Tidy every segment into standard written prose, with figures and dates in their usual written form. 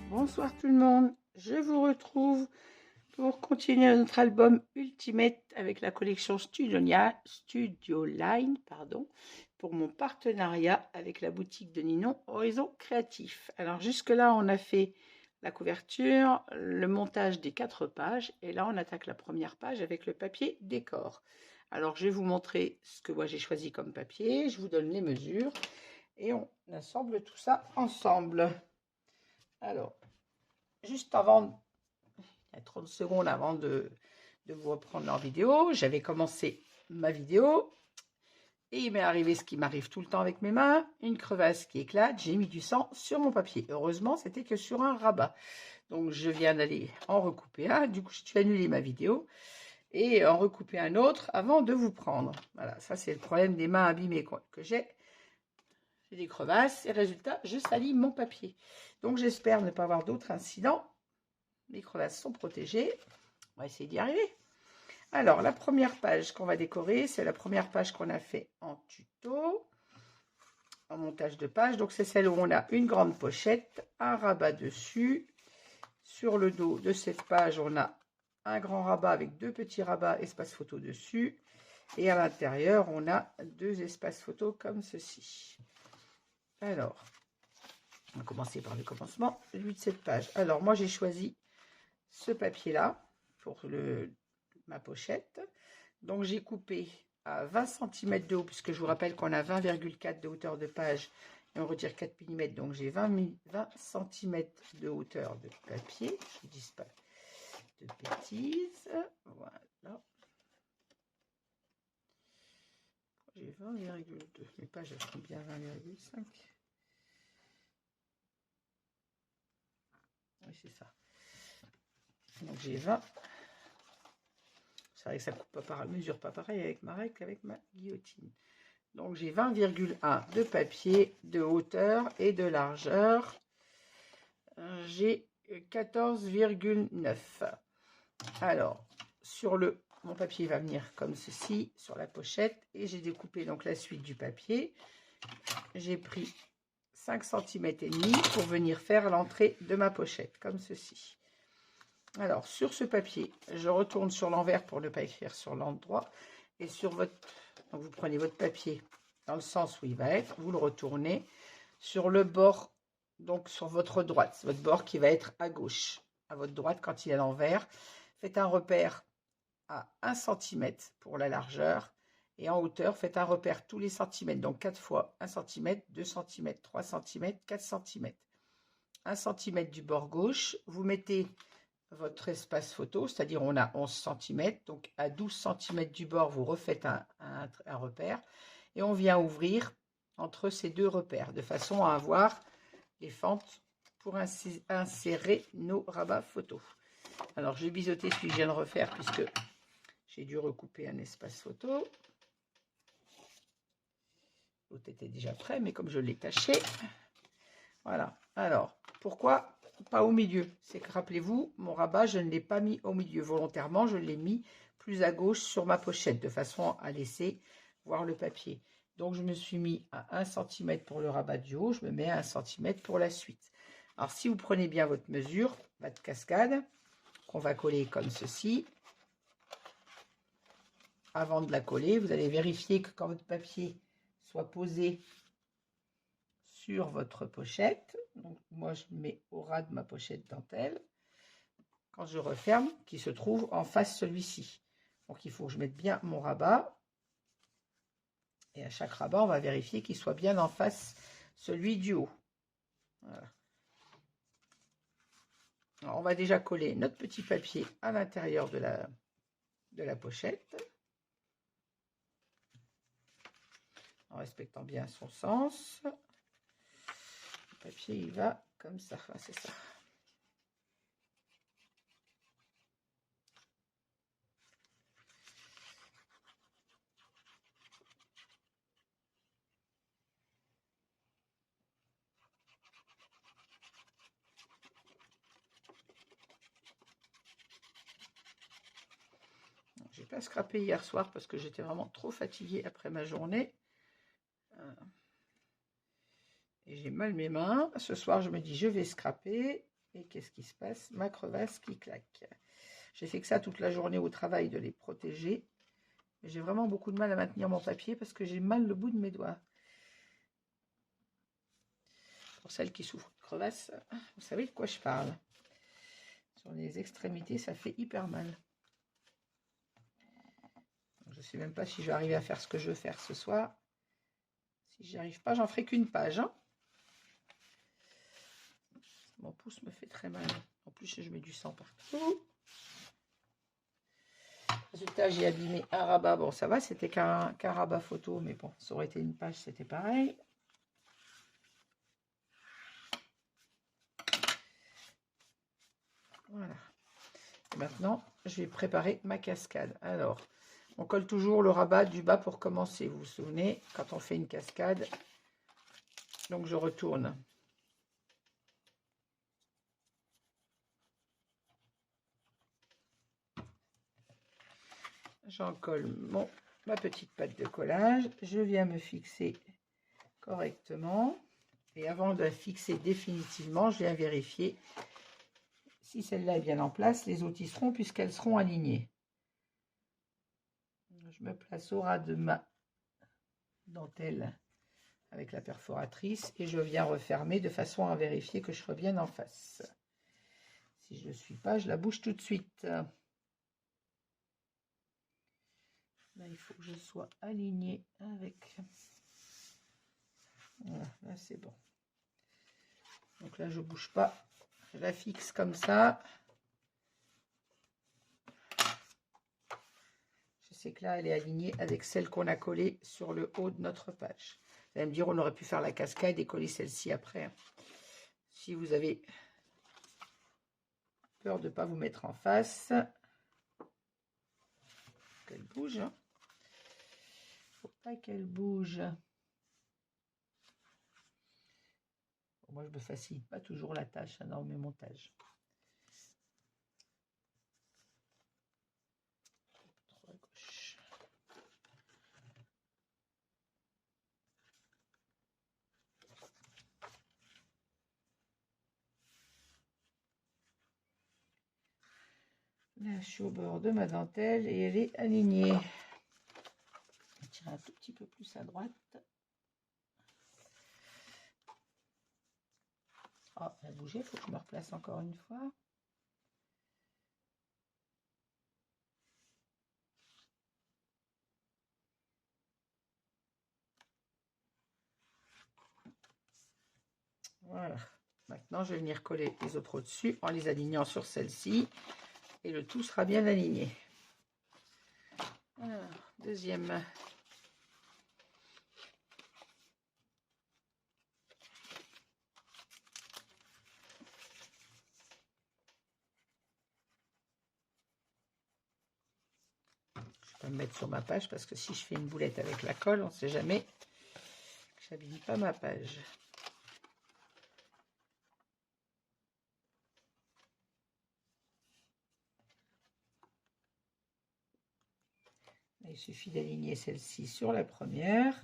Bonsoir tout le monde, je vous retrouve pour continuer notre album Ultimate avec la collection Studio Line, pour mon partenariat avec la boutique de Ninon Horizon Créatif. Alors jusque-là, on a fait la couverture, le montage des 4 pages, et là on attaque la première page avec le papier décor. Alors je vais vous montrer ce que moi j'ai choisi comme papier, je vous donne les mesures, et on assemble tout ça ensemble. Alors, juste avant, il y a 30 secondes avant de vous reprendre leur vidéo, j'avais commencé ma vidéo et il m'est arrivé ce qui m'arrive tout le temps avec mes mains, une crevasse qui éclate, j'ai mis du sang sur mon papier. Heureusement, c'était que sur un rabat. Donc, je viens d'aller en recouper un, du coup, j'ai annulé ma vidéo et en recouper un autre avant de vous prendre. Voilà, ça c'est le problème des mains abîmées que j'ai. J'ai des crevasses et résultat, je salis mon papier. Donc, j'espère ne pas avoir d'autres incidents. Les crevasses sont protégées. On va essayer d'y arriver. Alors, la première page qu'on va décorer, c'est la première page qu'on a fait en tuto, en montage de page. Donc, c'est celle où on a une grande pochette, un rabat dessus. Sur le dos de cette page, on a un grand rabat avec 2 petits rabats espace photo dessus. Et à l'intérieur, on a 2 espaces photo comme ceci. Alors, on va commencer par le commencement, celui de cette page. Alors, moi, j'ai choisi ce papier-là pour ma pochette. Donc, j'ai coupé à 20 cm de haut, puisque je vous rappelle qu'on a 20,4 de hauteur de page et on retire 4 mm. Donc, j'ai 20 cm de hauteur de papier. Je ne vous dis pas de bêtises. Voilà. J'ai 20,2. Mes pages, elles font bien 20,5. Oui, c'est ça. Donc, j'ai 20. C'est vrai que ça coupe pas pareil, mesure pas pareil avec ma règle qu'avec ma guillotine. Donc j'ai 20,1 de papier, de hauteur et de largeur. J'ai 14,9. Alors, mon papier va venir comme ceci sur la pochette et j'ai découpé donc la suite du papier. J'ai pris 5 cm et demi pour venir faire l'entrée de ma pochette comme ceci. Alors, sur ce papier, je retourne sur l'envers pour ne pas écrire sur l'endroit. Et sur donc vous prenez votre papier dans le sens où il va être, vous le retournez sur le bord, donc sur votre droite, votre bord qui va être à gauche. À votre droite, quand il est à l'envers, faites un repère à 1 cm pour la largeur. Et en hauteur, faites un repère tous les centimètres. Donc 4 fois 1 cm, 2 cm, 3 cm, 4 cm. 1 cm du bord gauche, vous mettez votre espace photo, c'est-à-dire on a 11 cm, donc à 12 cm du bord, vous refaites un repère, et on vient ouvrir entre ces 2 repères, de façon à avoir les fentes pour insérer nos rabats photo. Alors, je vais biseauter celui que je viens de refaire, puisque j'ai dû recouper un espace photo. L'autre était déjà prêt, mais comme je l'ai taché, voilà. Alors, pourquoi pas au milieu? C'est que, rappelez-vous, mon rabat, je ne l'ai pas mis au milieu volontairement, je l'ai mis plus à gauche sur ma pochette, de façon à laisser voir le papier. Donc, je me suis mis à 1 cm pour le rabat du haut, je me mets à 1 cm pour la suite. Alors, si vous prenez bien votre mesure, votre cascade, qu'on va coller comme ceci, avant de la coller, vous allez vérifier que quand votre papier soit posé sur votre pochette, donc moi je mets au ras de ma pochette dentelle, quand je referme, qui se trouve en face celui-ci. Donc il faut que je mette bien mon rabat, et à chaque rabat on va vérifier qu'il soit bien en face celui du haut. Voilà. Alors, on va déjà coller notre petit papier à l'intérieur de la pochette, en respectant bien son sens. Le papier il va comme ça, enfin, c'est ça. J'ai pas scrapé hier soir parce que j'étais vraiment trop fatiguée après ma journée. Et j'ai mal mes mains. Ce soir, je me dis, je vais scraper. Et qu'est-ce qui se passe? Ma crevasse qui claque. J'ai fait que ça toute la journée au travail de les protéger. J'ai vraiment beaucoup de mal à maintenir mon papier parce que j'ai mal le bout de mes doigts. Pour celles qui souffrent de crevasse, vous savez de quoi je parle. Sur les extrémités, ça fait hyper mal. Je ne sais même pas si je vais arriver à faire ce que je veux faire ce soir. Si j'y arrive pas, j'en ferai qu'une page. Hein. Mon pouce me fait très mal. En plus, je mets du sang partout. Résultat, j'ai abîmé un rabat. Bon, ça va, c'était qu'un rabat photo, mais bon, ça aurait été une page, c'était pareil. Voilà. Et maintenant, je vais préparer ma cascade. Alors, on colle toujours le rabat du bas pour commencer. Vous vous souvenez, quand on fait une cascade, donc je retourne. J'en colle ma petite pâte de collage. Je viens me fixer correctement. Et avant de la fixer définitivement, je viens vérifier si celle-là est bien en place. Les autres y seront puisqu'elles seront alignées. Je me place au ras de ma dentelle avec la perforatrice et je viens refermer de façon à vérifier que je sois bien en face. Si je ne le suis pas, je la bouge tout de suite. Là, il faut que je sois alignée avec... Voilà, là c'est bon. Donc là, je ne bouge pas. Je la fixe comme ça. Je sais que là, elle est alignée avec celle qu'on a collée sur le haut de notre page. Vous allez me dire, on aurait pu faire la cascade et coller celle-ci après. Si vous avez peur de ne pas vous mettre en face, qu'elle bouge. Faut pas qu'elle bouge. Moi, je ne me facilite pas toujours la tâche dans mes montages. Trop à gauche. Là, je suis au bord de ma dentelle et elle est alignée. Je vais tirer un tout petit peu plus à droite. Oh, elle a bougé, il faut que je me replace encore une fois. Voilà. Maintenant, je vais venir coller les autres au-dessus en les alignant sur celle-ci. Et le tout sera bien aligné. Alors, deuxième. Je ne vais pas me mettre sur ma page parce que si je fais une boulette avec la colle, on ne sait jamais que je n'abîme pas ma page. Il suffit d'aligner celle-ci sur la première.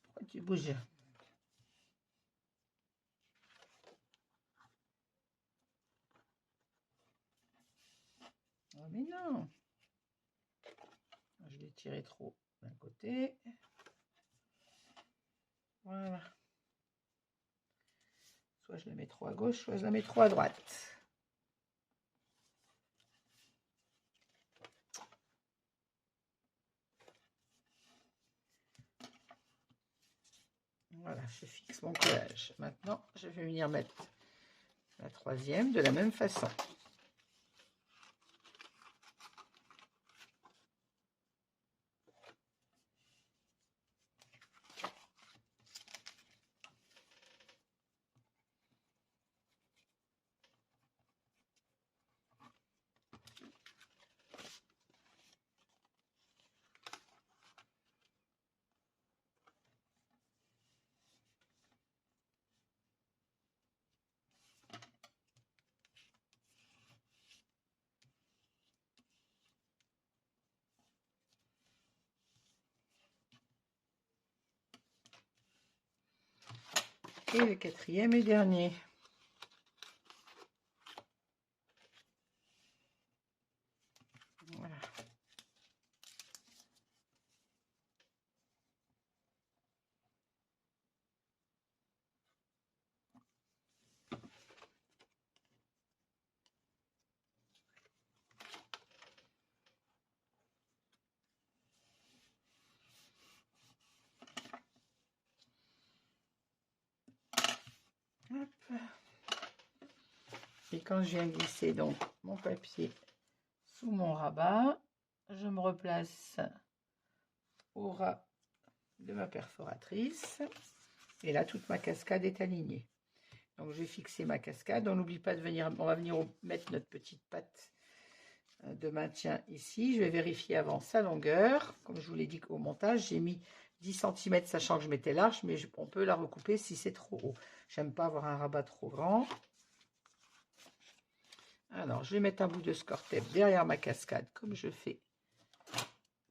Pourquoi tu bouges? Oh, mais non! Je l'ai tiré trop d'un côté. Voilà. Soit je la mets trop à gauche, soit je la mets trop à droite. Voilà, je fixe mon collage. Maintenant, je vais venir mettre la troisième de la même façon. Et le quatrième et dernier. Voilà. Hop. Et quand je viens glisser donc mon papier sous mon rabat, je me replace au ras de ma perforatrice. Et là, toute ma cascade est alignée. Donc, je vais fixer ma cascade. On n'oublie pas de venir, on va venir mettre notre petite patte de maintien ici. Je vais vérifier avant sa longueur. Comme je vous l'ai dit au montage, j'ai mis 10 cm, sachant que je m'étais large, mais on peut la recouper si c'est trop haut. J'aime pas avoir un rabat trop grand. Alors, je vais mettre un bout de score tape derrière ma cascade, comme je fais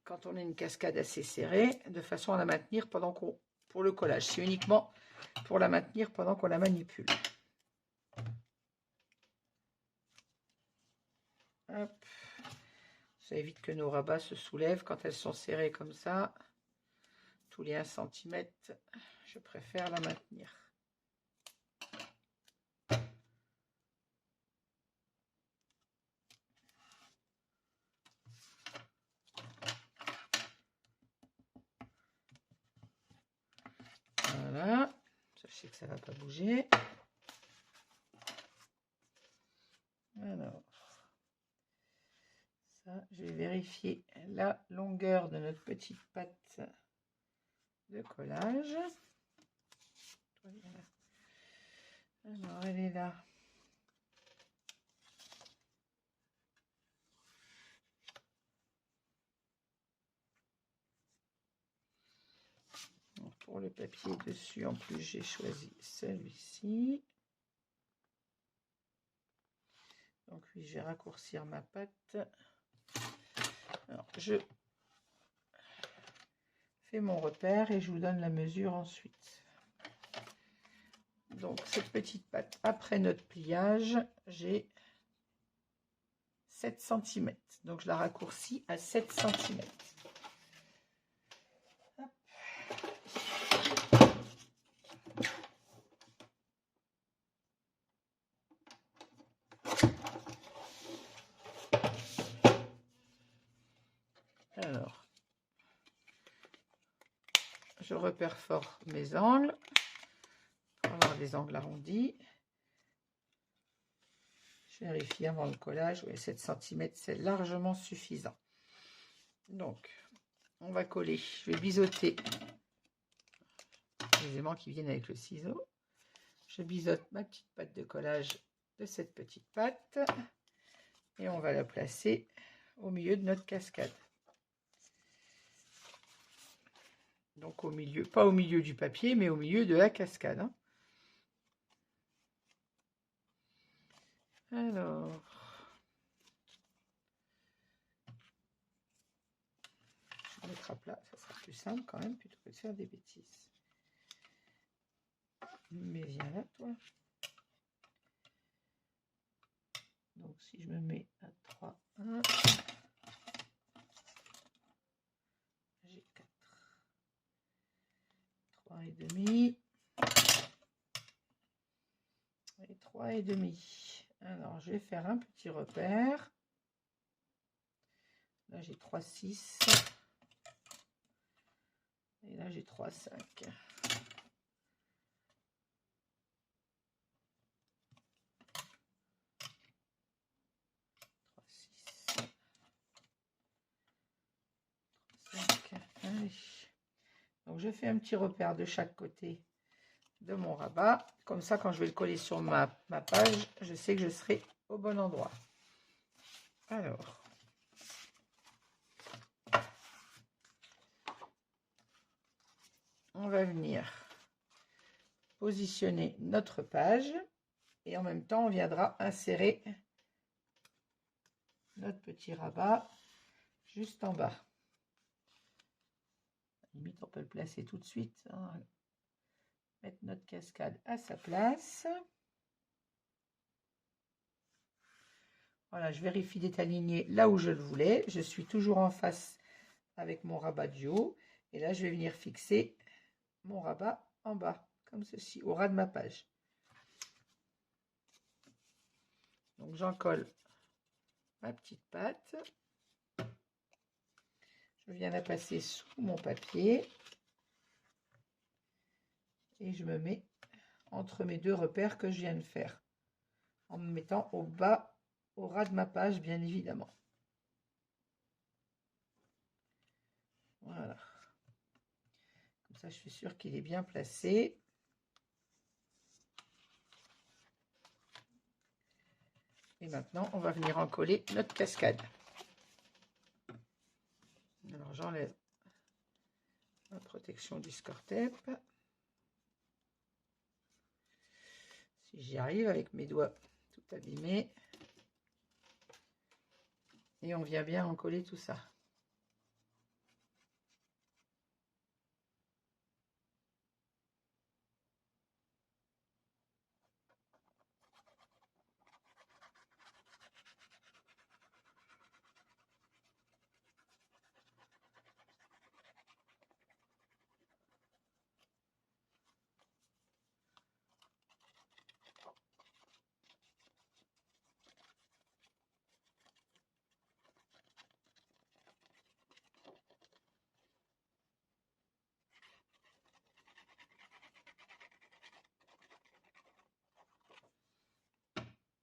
quand on a une cascade assez serrée, de façon à la maintenir pendant qu'on... Pour le collage, c'est uniquement pour la maintenir pendant qu'on la manipule. Hop. Ça évite que nos rabats se soulèvent quand elles sont serrées comme ça. Tous les 1 cm, je préfère la maintenir. Voilà, sachez que ça ne va pas bouger. Alors, ça, je vais vérifier la longueur de notre petite patte de collage. Alors, elle est là. Donc, pour le papier dessus, en plus, j'ai choisi celui-ci. Donc, oui, je vais raccourcir ma patte. Alors, je fais mon repère et je vous donne la mesure ensuite. Donc, cette petite patte, après notre pliage, j'ai 7 cm. Donc, je la raccourcis à 7 cm. Alors, je repère fort mes angles pour avoir des angles arrondis. Je vérifie avant le collage. Oui, 7 cm, c'est largement suffisant. Donc, on va coller. Je vais biseauter les éléments qui viennent avec le ciseau. Je biseaute ma petite patte de collage de cette petite patte et on va la placer au milieu de notre cascade. Donc au milieu, pas au milieu du papier, mais au milieu de la cascade. Hein. Alors, je vais mettre à plat, ça sera plus simple quand même, plutôt que de faire des bêtises. Mais viens là, toi. Donc si je me mets à 3, 1, j'ai 4, 3 et demi, et 3 et demi. Alors je vais faire un petit repère. Là j'ai 3, 6. Et là j'ai 3, 5. 5. Allez. Donc je fais un petit repère de chaque côté de mon rabat. Comme ça, quand je vais le coller sur ma page, je sais que je serai au bon endroit. Alors, on va venir positionner notre page et en même temps, on viendra insérer notre petit rabat juste en bas. Limite, on peut le placer tout de suite, hein. mettre notre cascade à sa place. Voilà, je vérifie d'être alignée là où je le voulais. Je suis toujours en face avec mon rabat du haut. Et là, je vais venir fixer mon rabat en bas, comme ceci, au ras de ma page. Donc, j'en colle ma petite patte. Je viens la passer sous mon papier. Et je me mets entre mes deux repères que je viens de faire. En me mettant au bas, au ras de ma page, bien évidemment. Voilà. Comme ça, je suis sûre qu'il est bien placé. Et maintenant, on va venir en coller notre cascade. Alors, j'enlève ma protection du score-tape. Si j'y arrive avec mes doigts tout abîmés. Et on vient bien en coller tout ça.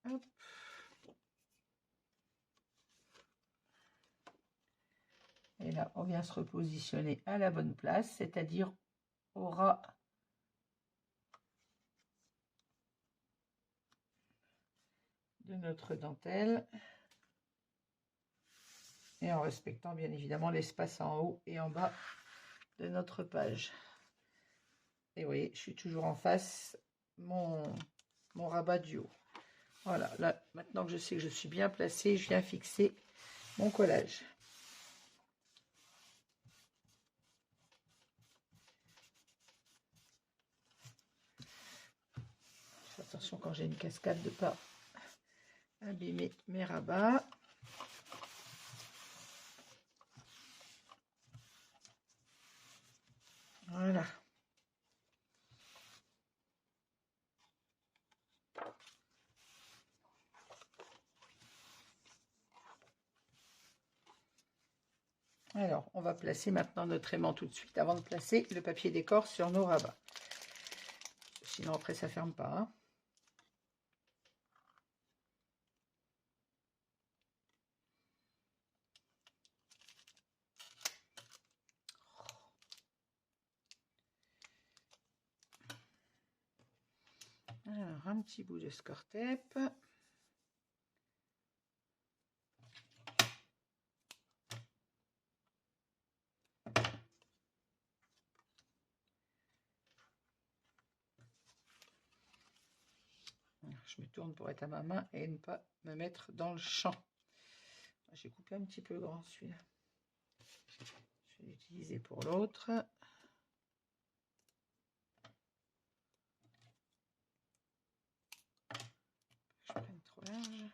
Hop. Et là, on vient se repositionner à la bonne place, c'est-à-dire au ras de notre dentelle. Et en respectant bien évidemment l'espace en haut et en bas de notre page. Et vous voyez, je suis toujours en face mon rabat du haut. Voilà, là, maintenant que je sais que je suis bien placée, je viens fixer mon collage. Fais attention quand j'ai une cascade de ne pas abîmer mes rabats. Voilà. Alors, on va placer maintenant notre aimant tout de suite avant de placer le papier décor sur nos rabats. Sinon, après, ça ne ferme pas. Hein. Alors, un petit bout de score-tape. Je me tourne pour être à ma main et ne pas me mettre dans le champ. J'ai coupé un petit peu grand celui-là. Je vais l'utiliser pour l'autre. Je prenne trop large.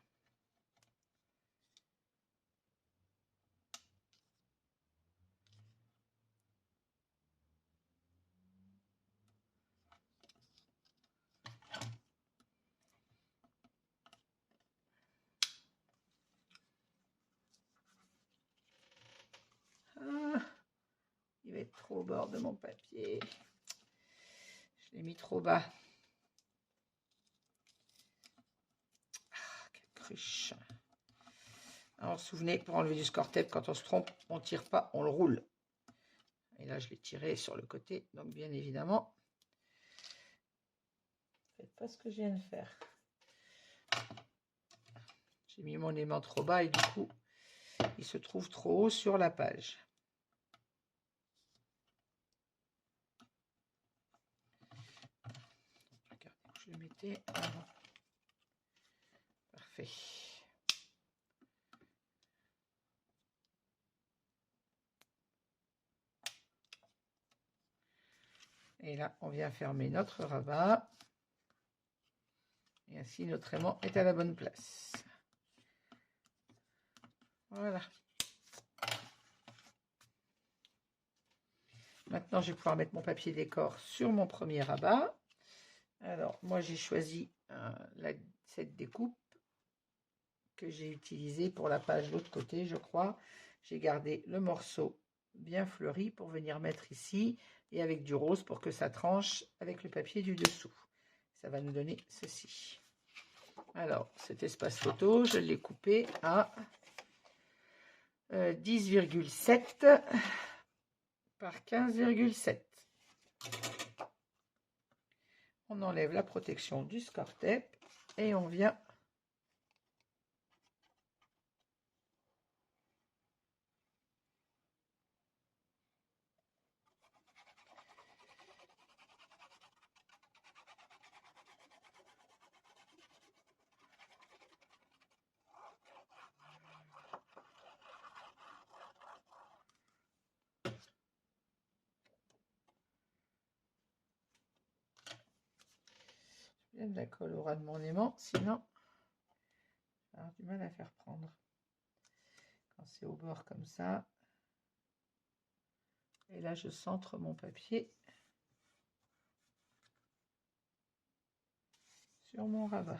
Ah, il va être trop au bord de mon papier. Je l'ai mis trop bas. Ah, quelle cruche. Alors, vous vous souvenez, pour enlever du score-tape, quand on se trompe, on ne tire pas, on le roule. Et là, je l'ai tiré sur le côté. Donc, bien évidemment, faites pas ce que je viens de faire. J'ai mis mon aimant trop bas et du coup, il se trouve trop haut sur la page. Regardez où je le mettais. Parfait. Et là, on vient fermer notre rabat. Et ainsi, notre aimant est à la bonne place. Voilà. Maintenant, je vais pouvoir mettre mon papier décor sur mon premier rabat. Alors, moi, j'ai choisi cette découpe que j'ai utilisée pour la page de l'autre côté, je crois. J'ai gardé le morceau bien fleuri pour venir mettre ici et avec du rose pour que ça tranche avec le papier du dessous. Ça va nous donner ceci. Alors, cet espace photo, je l'ai coupé à 10,7 par 15,7. On enlève la protection du score tape et on vient de la colle au ras de mon aimant, sinon j'ai du mal à faire prendre. Quand c'est au bord comme ça, et là je centre mon papier sur mon rabat.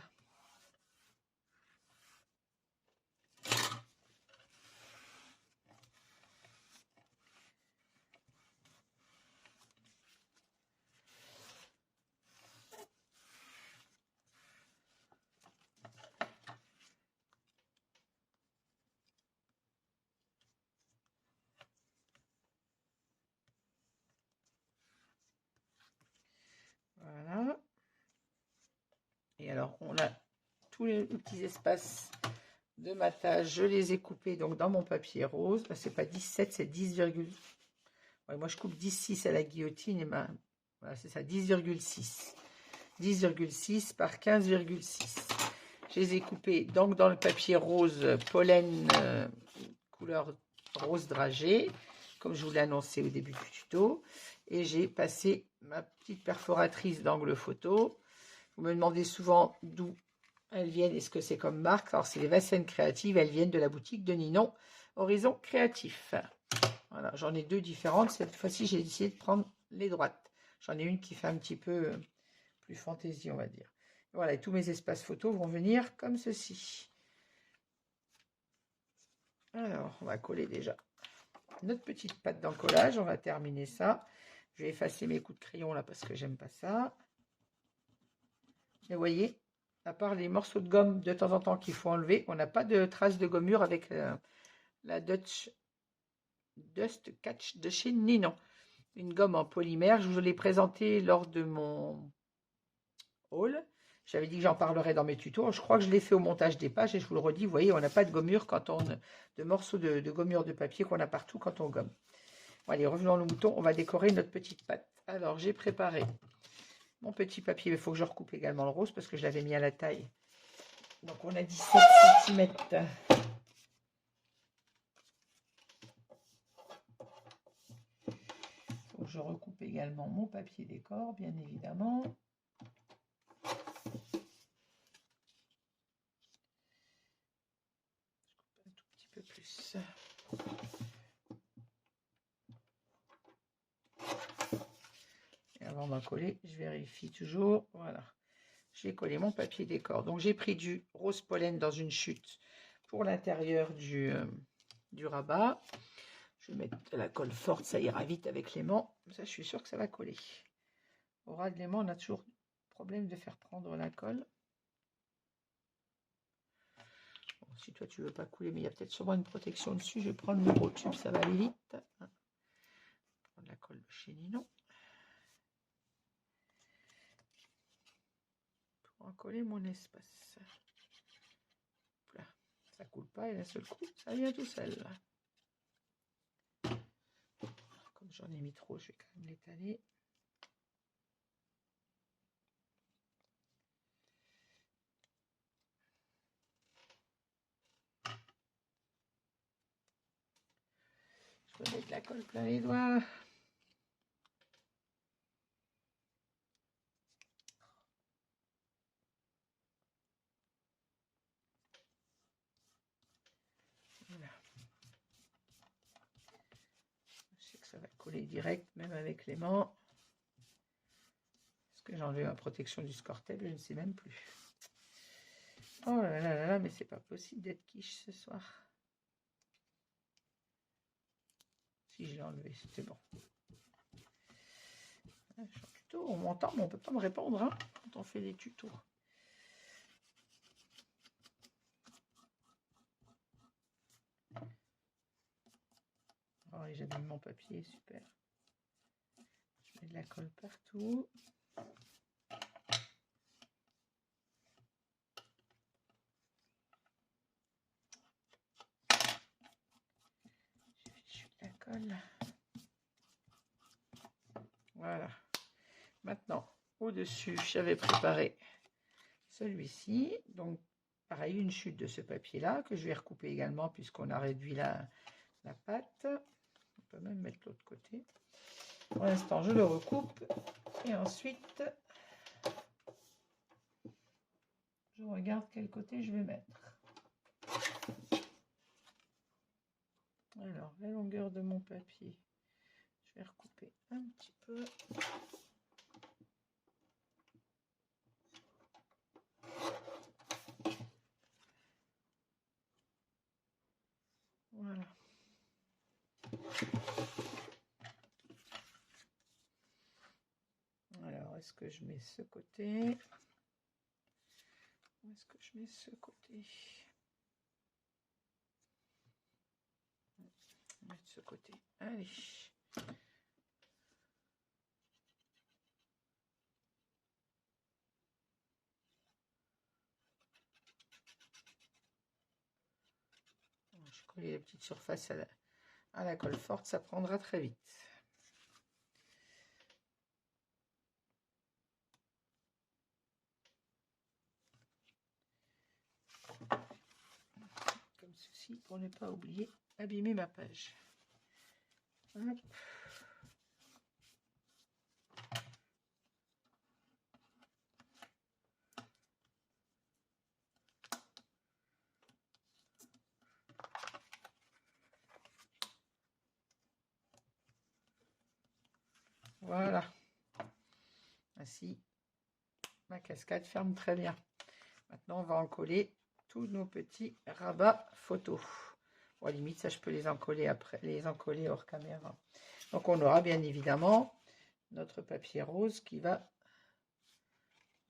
Voilà. Et alors on a tous les petits espaces de matage, je les ai coupés donc dans mon papier rose. C'est pas 17, c'est 10, ouais, moi je coupe 10,6 à la guillotine et voilà, c'est ça, 10,6. 10,6 par 15,6. Je les ai coupés donc dans le papier rose pollen couleur rose dragée, comme je vous l'ai annoncé au début du tuto. Et j'ai passé ma petite perforatrice d'angle photo. Vous me demandez souvent d'où elles viennent et ce que c'est comme marque. Alors, c'est les Vassènes Créatives. Elles viennent de la boutique de Ninon, Horizon Créatif. Voilà, j'en ai deux différentes. Cette fois-ci, j'ai décidé de prendre les droites. J'en ai une qui fait un petit peu plus fantaisie, on va dire. Voilà, et tous mes espaces photos vont venir comme ceci. Alors, on va coller déjà notre petite pâte d'encollage. On va terminer ça. Je vais effacer mes coups de crayon là parce que j'aime pas ça. Et vous voyez, à part les morceaux de gomme de temps en temps qu'il faut enlever, on n'a pas de traces de gommure avec la Dutch Dust Catch de chez Ninon. Une gomme en polymère. Je vous l'ai présentée lors de mon haul. J'avais dit que j'en parlerai dans mes tutos. Je crois que je l'ai fait au montage des pages et je vous le redis, vous voyez, on n'a pas de gommure quand on de morceaux de gommure de papier qu'on a partout quand on gomme. Bon, allez, revenons au mouton, on va décorer notre petite pâte. Alors, j'ai préparé mon petit papier, il faut que je recoupe également le rose parce que je l'avais mis à la taille. Donc, on a 17 cm. Donc, je recoupe également mon papier décor, bien évidemment. Je coupe un tout petit peu plus. Et avant d'en coller, je vérifie toujours. Voilà. J'ai collé mon papier décor. Donc, j'ai pris du rose pollen dans une chute pour l'intérieur du rabat. Je vais mettre de la colle forte, ça ira vite avec l'aimant. Ça, je suis sûre que ça va coller. Au ras de l'aimant, on a toujours problème de faire prendre la colle. Bon, si toi, tu veux pas couler, mais il y a peut-être sûrement une protection dessus. Je vais prendre le gros tube, ça va aller vite. Prendre la colle de chez Ninon. Pour en coller mon espace. Là, ça coule pas et d'un seul coup, ça vient tout seul. Comme j'en ai mis trop, je vais quand même l'étaler. Je vais mettre la colle plein les doigts. coller direct, même avec l'aimant. Est-ce que j'ai enlevé ma protection du scortel? Je ne sais même plus. Oh là là là là, mais c'est pas possible d'être quiche ce soir. Si je l'ai enlevé, c'était bon. Je suis en tuto, on m'entend, mais on ne peut pas me répondre hein, quand on fait des tutos. Oh, j'abîme mon papier, super. Je mets de la colle partout. Je fichu de la colle. Voilà. Maintenant, au-dessus, j'avais préparé celui-ci. Donc, pareil, une chute de ce papier-là que je vais recouper également puisqu'on a réduit la pâte. On peut même mettre l'autre côté. Pour l'instant, je le recoupe et ensuite, je regarde quel côté je vais mettre. Alors, la longueur de mon papier, je vais recouper un petit peu. Voilà. Alors, est-ce que je mets ce côté? Où est-ce que je mets ce côté? Je vais mettre ce côté. Allez. Je colle les petites surfaces à la colle forte, ça prendra très vite. Comme ceci, pour ne pas oublier abîmer ma page. Hop. Voilà. Ainsi, ma cascade ferme très bien. Maintenant, on va en coller tous nos petits rabats photos. Bon, à la limite, ça, je peux les encoller après, les encoller hors caméra. Donc, on aura bien évidemment notre papier rose qui va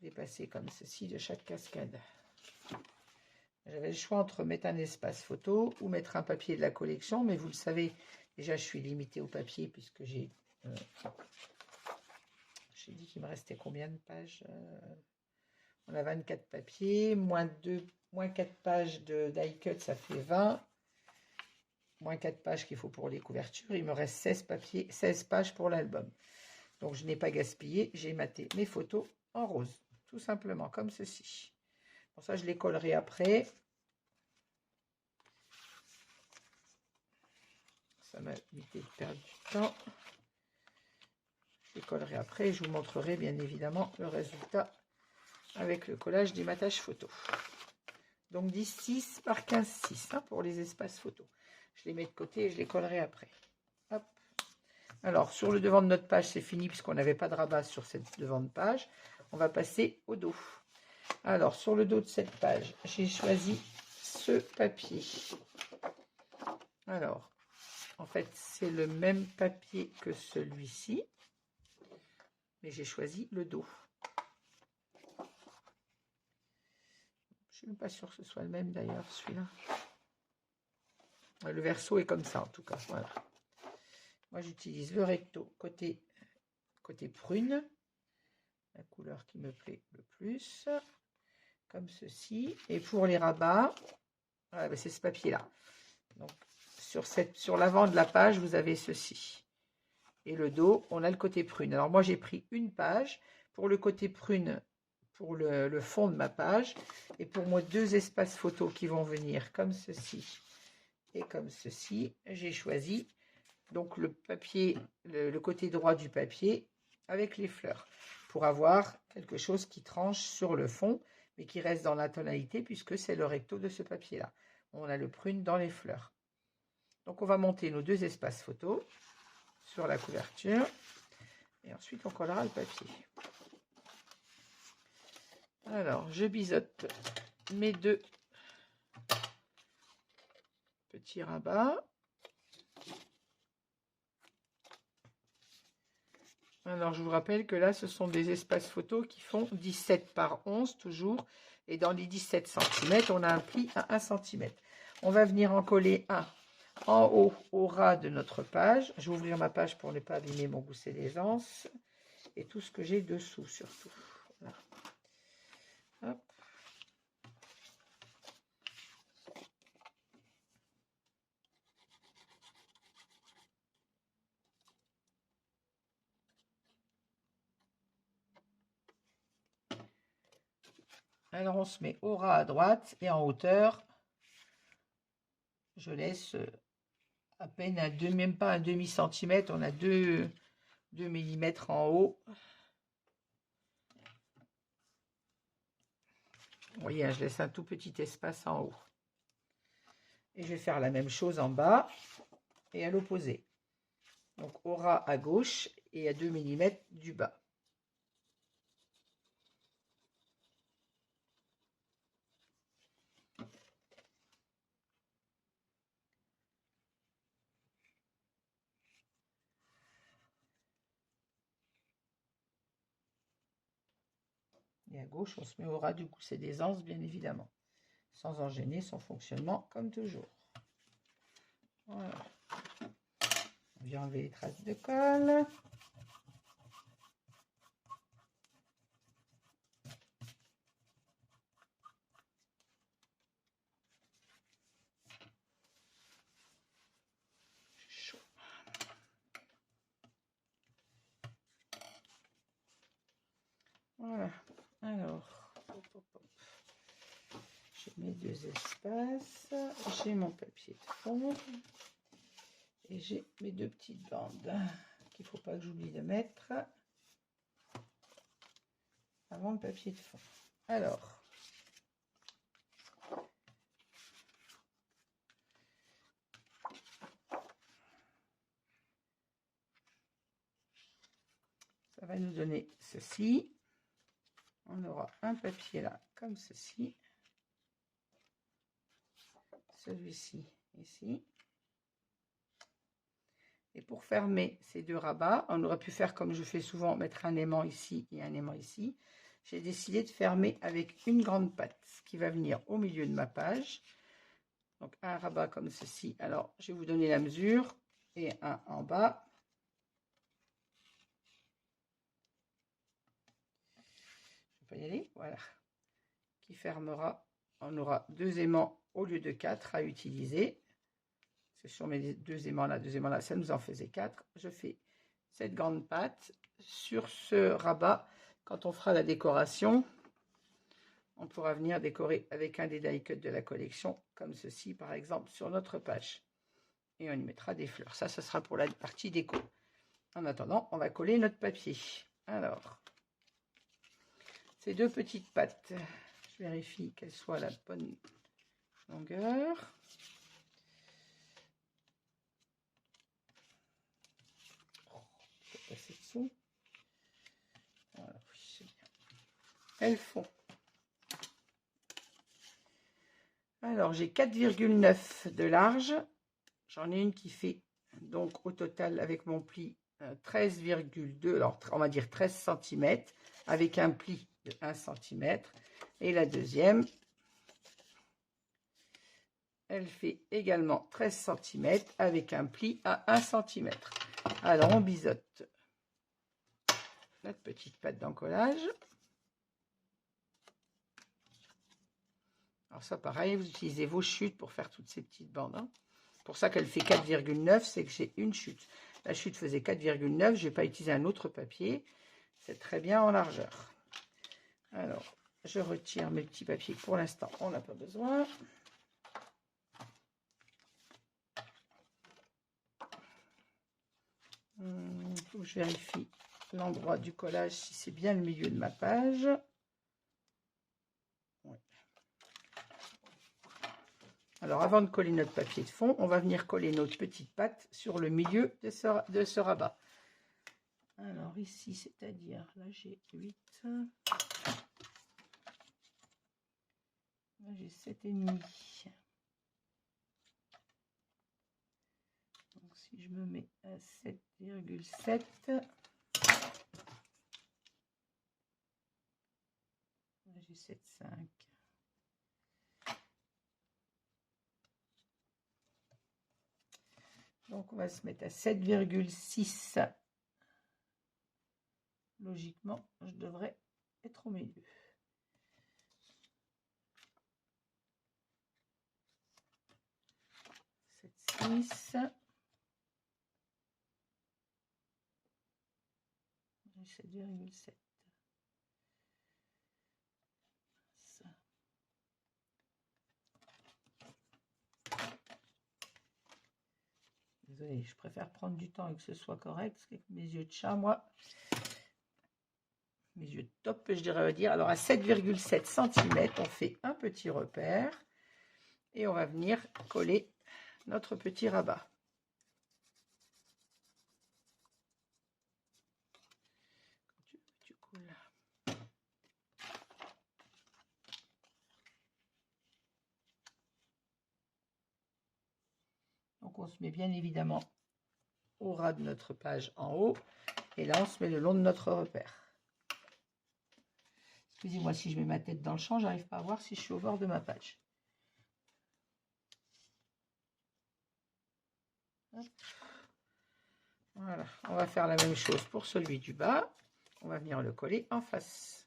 dépasser comme ceci de chaque cascade. J'avais le choix entre mettre un espace photo ou mettre un papier de la collection, mais vous le savez, déjà, je suis limitée au papier puisque j'ai dit qu'il me restait combien de pages? On a 24 papiers, moins 4 pages de die cut, ça fait 20. Moins 4 pages qu'il faut pour les couvertures. Il me reste 16 pages pour l'album. Donc, je n'ai pas gaspillé. J'ai maté mes photos en rose. Tout simplement, comme ceci. Pour ça, je les collerai après. Ça m'a évité de perdre du temps. Je les collerai après et je vous montrerai bien évidemment le résultat avec le collage du matage photo. Donc 10,6 par 15,6 hein, pour les espaces photos. Je les mets de côté et je les collerai après. Hop. Alors sur le devant de notre page, c'est fini puisqu'on n'avait pas de rabat sur cette devant de page. On va passer au dos. Alors sur le dos de cette page, j'ai choisi ce papier. Alors, en fait, c'est le même papier que celui-ci, mais j'ai choisi le dos. Je suis même pas sûre que ce soit le même d'ailleurs, celui-là. Le verso est comme ça en tout cas, voilà. Moi j'utilise le recto côté prune, la couleur qui me plaît le plus, comme ceci. Et pour les rabats, voilà, ben c'est ce papier-là. Donc sur l'avant de la page, vous avez ceci. Et le dos, on a le côté prune. Alors moi j'ai pris une page pour le côté prune, pour le fond de ma page, et pour moi 2 espaces photos qui vont venir comme ceci et comme ceci. J'ai choisi donc le papier, le côté droit du papier avec les fleurs, pour avoir quelque chose qui tranche sur le fond, mais qui reste dans la tonalité, puisque c'est le recto de ce papier-là. On a le prune dans les fleurs. Donc on va monter nos 2 espaces photos sur la couverture. Et ensuite, on collera le papier. Alors, je biseaute mes 2 petits rabats. Alors, je vous rappelle que là, ce sont des espaces photos qui font 17 par 11 toujours. Et dans les 17 cm, on a un pli à 1 cm. On va venir en coller un en haut au ras de notre page. Je vais ouvrir ma page pour ne pas abîmer mon gousset d'aisance. Et tout ce que j'ai dessous surtout. Voilà. Hop. Alors on se met au ras à droite et en hauteur, je laisse à peine même pas un demi-centimètre, on a 2 millimètres en haut. Vous voyez, je laisse un tout petit espace en haut. Et je vais faire la même chose en bas et à l'opposé. Donc au ras à gauche et à 2 millimètres du bas. Et à gauche, on se met au ras du gousset d'aisance, bien évidemment, sans en gêner son fonctionnement, comme toujours. Voilà. On vient enlever les traces de colle. Chaud. Voilà. Alors, j'ai mes 2 espaces, j'ai mon papier de fond et j'ai mes 2 petites bandes qu'il ne faut pas que j'oublie de mettre avant le papier de fond. Alors, ça va nous donner ceci. On aura un papier là, comme ceci. Celui-ci, ici. Et pour fermer ces 2 rabats, on aurait pu faire comme je fais souvent, mettre un aimant ici et un aimant ici. J'ai décidé de fermer avec une grande patte qui va venir au milieu de ma page. Donc un rabat comme ceci. Alors, je vais vous donner la mesure et un en bas. Je vais pas y aller, voilà. Qui fermera. On aura 2 aimants au lieu de 4 à utiliser. C'est sur mes 2 aimants là, ça nous en faisait 4. Je fais cette grande patte sur ce rabat. Quand on fera la décoration, on pourra venir décorer avec un des die cuts de la collection, comme ceci par exemple sur notre page. Et on y mettra des fleurs. Ça, ce sera pour la partie déco. En attendant, on va coller notre papier. Alors, ces 2 petites pattes, je vérifie qu'elles soient à la bonne longueur. Passer dessous. Voilà, oui, c'est bien. Elles font. Alors, j'ai 4,9 de large. J'en ai une qui fait, donc au total, avec mon pli, 13,2, alors on va dire 13 cm, avec un pli de 1 cm. Et la deuxième, elle fait également 13 cm, avec un pli à 1 cm. Alors, on biseaute notre petite patte d'encollage. Alors ça, pareil, vous utilisez vos chutes pour faire toutes ces petites bandes. Hein. Pour ça qu'elle fait 4,9, c'est que j'ai une chute. La chute faisait 4,9, je n'ai pas utilisé un autre papier. C'est très bien en largeur. Alors, je retire mes petits papiers. Pour l'instant, on n'a pas besoin. Faut que je vérifie l'endroit du collage, si c'est bien le milieu de ma page. Oui. Alors, avant de coller notre papier de fond, on va venir coller notre petite patte sur le milieu de ce rabat. Alors, ici, c'est-à-dire, là, j'ai 8. Là, j'ai 7,5. Donc, si je me mets à 7,7, là, j'ai 7,5. Donc, on va se mettre à 7,6. Logiquement, je devrais être au milieu. 7,6. 7,7. Désolée, je préfère prendre du temps et que ce soit correct, parce qu'avec mes yeux de chat, moi, mes yeux de top, je dirais dire. Alors, à 7,7 cm, on fait un petit repère et on va venir coller notre petit rabat. Tu coules. Donc, on se met bien évidemment au ras de notre page en haut. Et là, on se met le long de notre repère. Excusez-moi si je mets ma tête dans le champ, j'arrive pas à voir si je suis au bord de ma page. Hop. Voilà, on va faire la même chose pour celui du bas. On va venir le coller en face.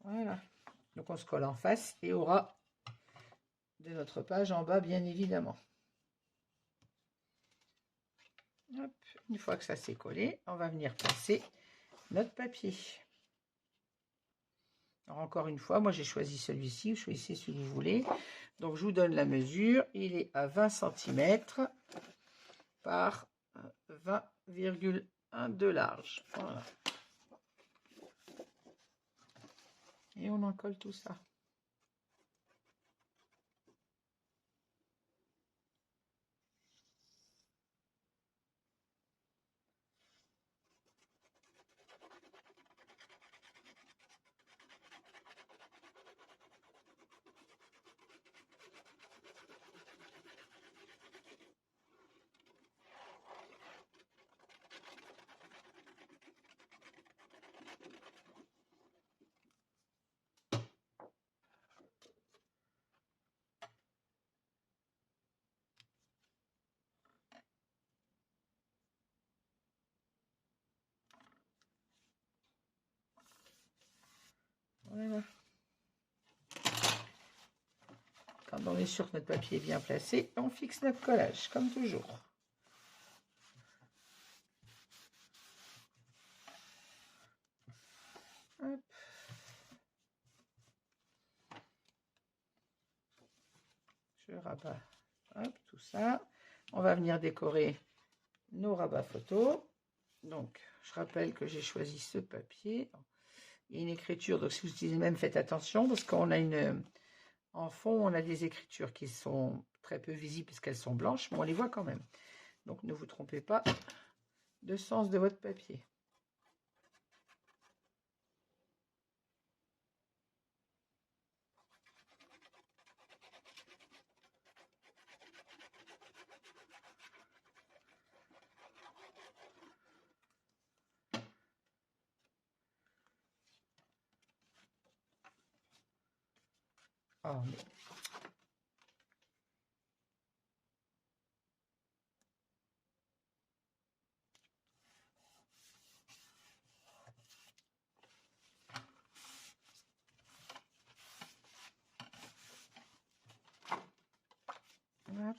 Voilà, donc on se colle en face et au ras de notre page en bas, bien évidemment. Hop. Une fois que ça s'est collé, on va venir placer notre papier. Alors encore une fois, moi j'ai choisi celui-ci, vous choisissez celui que vous voulez. Donc je vous donne la mesure, il est à 20 cm par 20,1 de large. Voilà. Et on en colle tout ça. Voilà. Quand on est sûr que notre papier est bien placé, on fixe notre collage, comme toujours. Hop. Je rabats, hop, tout ça. On va venir décorer nos rabats photos. Donc, je rappelle que j'ai choisi ce papier. Il y a une écriture, donc si vous utilisez même, faites attention, parce qu'on a une... En fond, on a des écritures qui sont très peu visibles parce qu'elles sont blanches, mais on les voit quand même. Donc, ne vous trompez pas de sens de votre papier. Oh, mais... Hop.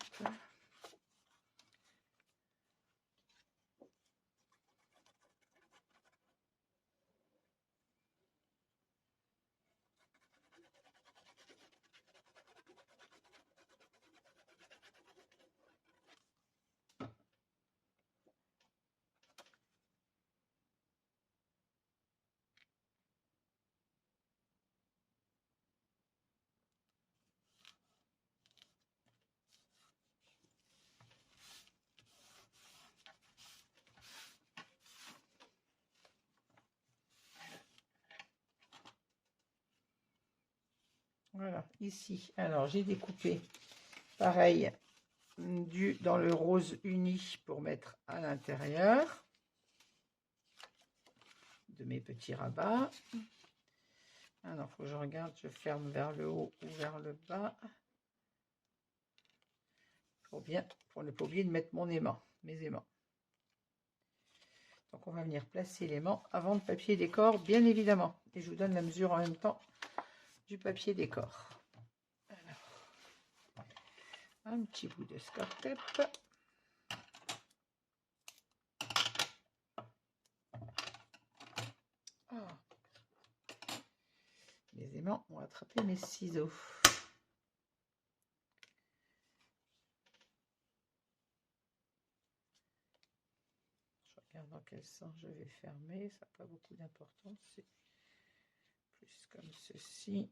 Voilà, ici. Alors, j'ai découpé pareil dans le rose uni pour mettre à l'intérieur de mes petits rabats. Alors, il faut que je regarde, je ferme vers le haut ou vers le bas. Pour ne pas oublier de mettre mes aimants. Donc, on va venir placer l'aimant avant le papier décor, bien évidemment. Et je vous donne la mesure en même temps du papier décor. Alors, un petit bout de Score-Tape. Ah. Les aimants ont attrapé mes ciseaux. Je regarde dans quel sens je vais fermer. Ça n'a pas beaucoup d'importance. C'est plus comme ceci.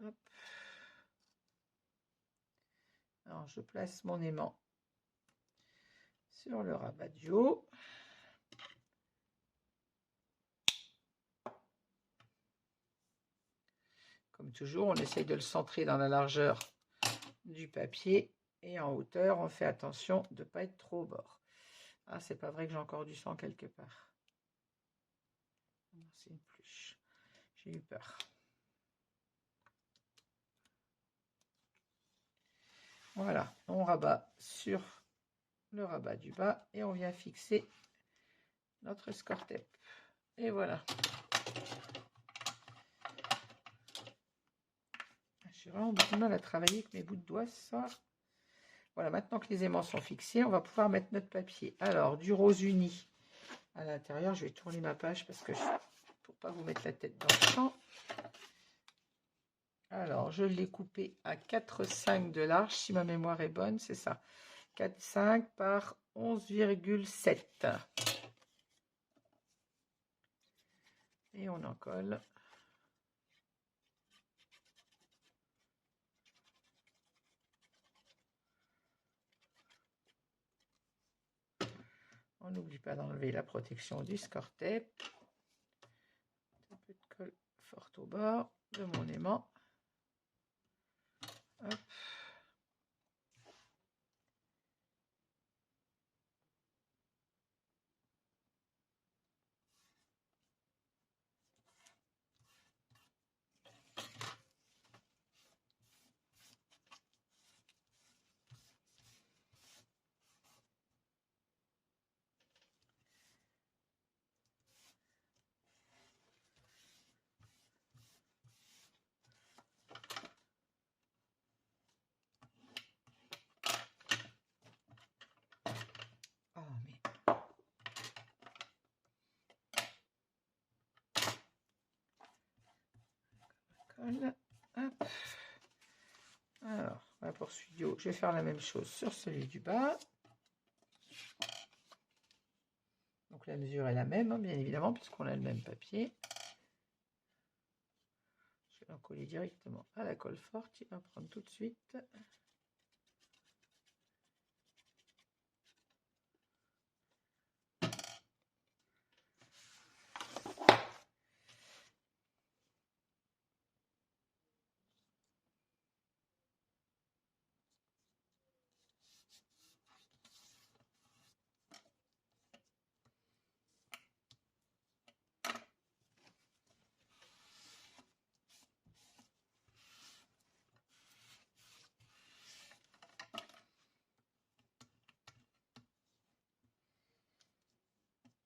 Hop. Alors, je place mon aimant sur le rabat du haut. Comme toujours, on essaye de le centrer dans la largeur du papier et en hauteur, on fait attention de ne pas être trop au bord. Ah, c'est pas vrai que j'ai encore du sang quelque part. C'est une pluche. J'ai eu peur. Voilà, on rabat sur le rabat du bas et on vient fixer notre Score-Tape. Et voilà. J'ai vraiment beaucoup de mal à travailler avec mes bouts de doigts ce soir. Voilà, maintenant que les aimants sont fixés, on va pouvoir mettre notre papier. Alors, du rose uni à l'intérieur, je vais tourner ma page parce que pour pas vous mettre la tête dans le champ. Alors, je l'ai coupé à 4,5 de large, si ma mémoire est bonne, c'est ça. 4,5 par 11,7. Et on en colle. On n'oublie pas d'enlever la protection du Score-Tape. Un peu de colle forte au bord de mon aimant. Hop. Oh, mais... Colle. Hop. Alors, pour studio, je vais faire la même chose sur celui du bas. Donc la mesure est la même, hein, bien évidemment, puisqu'on a le même papier. Je vais en coller directement à la colle forte. Il va prendre tout de suite.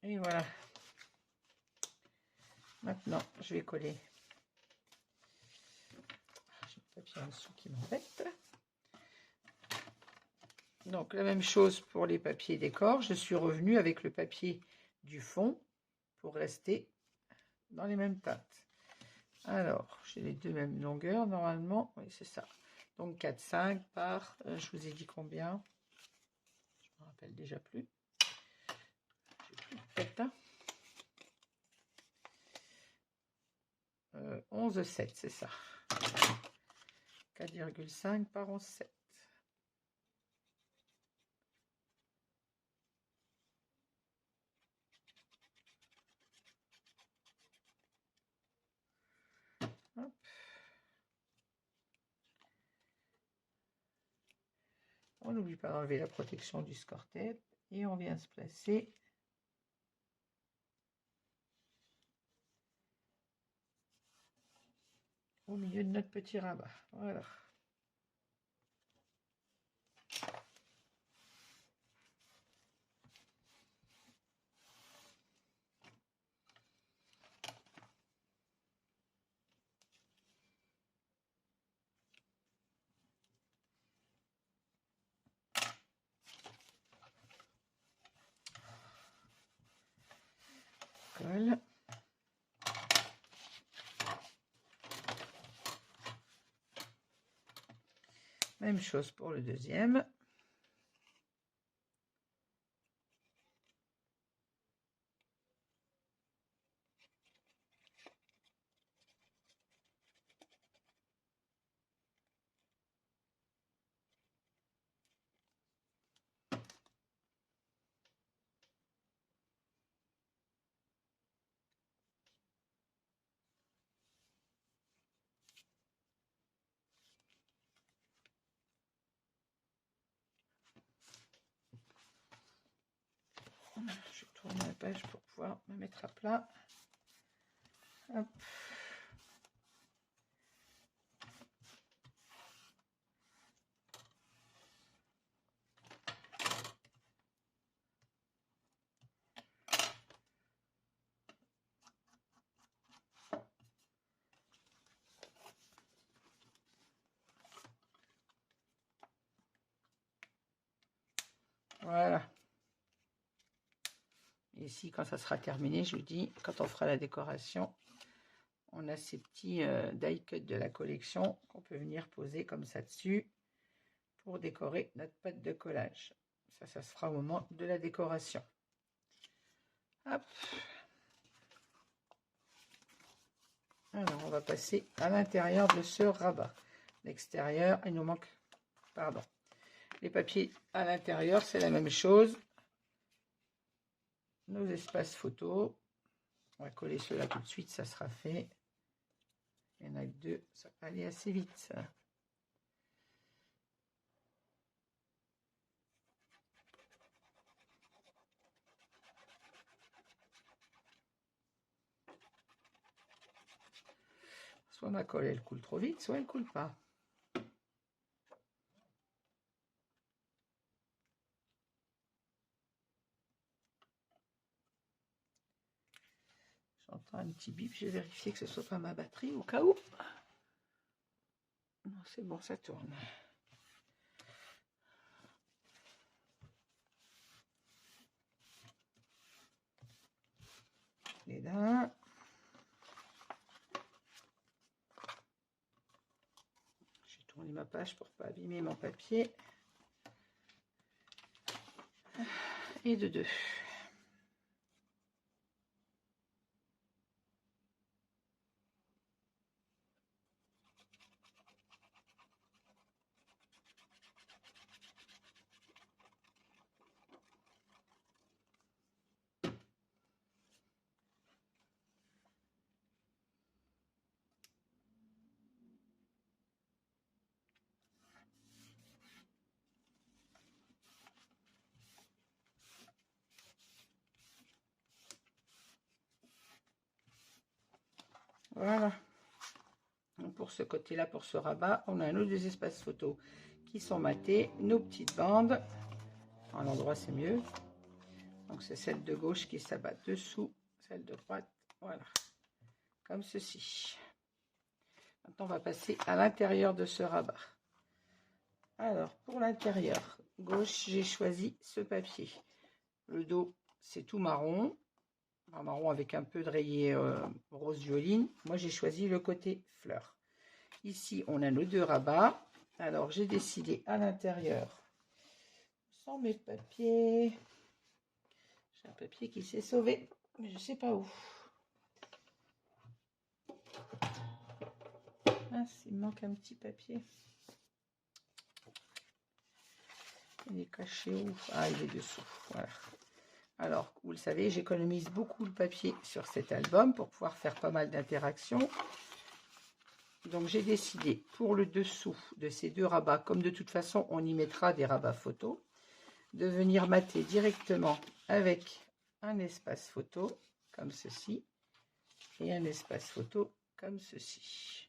Et voilà. Maintenant, je vais coller. J'ai le papier en dessous qui m'embête. Donc, la même chose pour les papiers décor. Je suis revenue avec le papier du fond pour rester dans les mêmes teintes. Alors, j'ai les deux mêmes longueurs normalement. Oui, c'est ça. Donc, 4,5 par, je vous ai dit combien? Je ne me rappelle déjà plus. J'ai plus de tête, hein. 11,7, c'est ça. 4,5 par 11,7. Hop. On n'oublie pas d'enlever la protection du score tape et on vient se placer au milieu de notre petit rabat. Voilà. Colle. Même chose pour le deuxième. Je tourne la page pour pouvoir me mettre à plat. Hop. Voilà. Et ici, quand ça sera terminé, je vous dis, quand on fera la décoration, on a ces petits die cut de la collection qu'on peut venir poser comme ça dessus pour décorer notre pâte de collage. Ça se fera au moment de la décoration. Hop. Alors, on va passer à l'intérieur de ce rabat. L'extérieur, il nous manque, pardon, les papiers à l'intérieur, c'est la même chose. Nos espaces photos. On va coller ceux-là tout de suite, ça sera fait. Il y en a que deux, ça va aller assez vite, ça. Soit ma colle, elle coule trop vite, soit elle coule pas. J'entends un petit bip, je vais vérifier que ce soit pas ma batterie au cas où. Non, c'est bon, ça tourne. Et là. J'ai tourné ma page pour pas abîmer mon papier. Et de deux. Voilà. Pour ce côté-là, pour ce rabat, on a un autre des espaces photos qui sont matés. Nos petites bandes. À l'endroit, c'est mieux. Donc, c'est celle de gauche qui s'abat dessous. Celle de droite, voilà. Comme ceci. Maintenant, on va passer à l'intérieur de ce rabat. Alors, pour l'intérieur gauche, j'ai choisi ce papier. Le dos, c'est tout marron. Un marron avec un peu de rayé rose violine. Moi, j'ai choisi le côté fleur. Ici, on a nos deux rabats. Alors, j'ai décidé à l'intérieur, sans mes papiers. J'ai un papier qui s'est sauvé, mais je ne sais pas où. Ah, il me manque un petit papier. Il est caché où? Ah, il est dessous. Voilà. Alors, vous le savez, j'économise beaucoup le papier sur cet album pour pouvoir faire pas mal d'interactions. Donc j'ai décidé pour le dessous de ces deux rabats, comme de toute façon on y mettra des rabats photos, de venir mater directement avec un espace photo comme ceci et un espace photo comme ceci.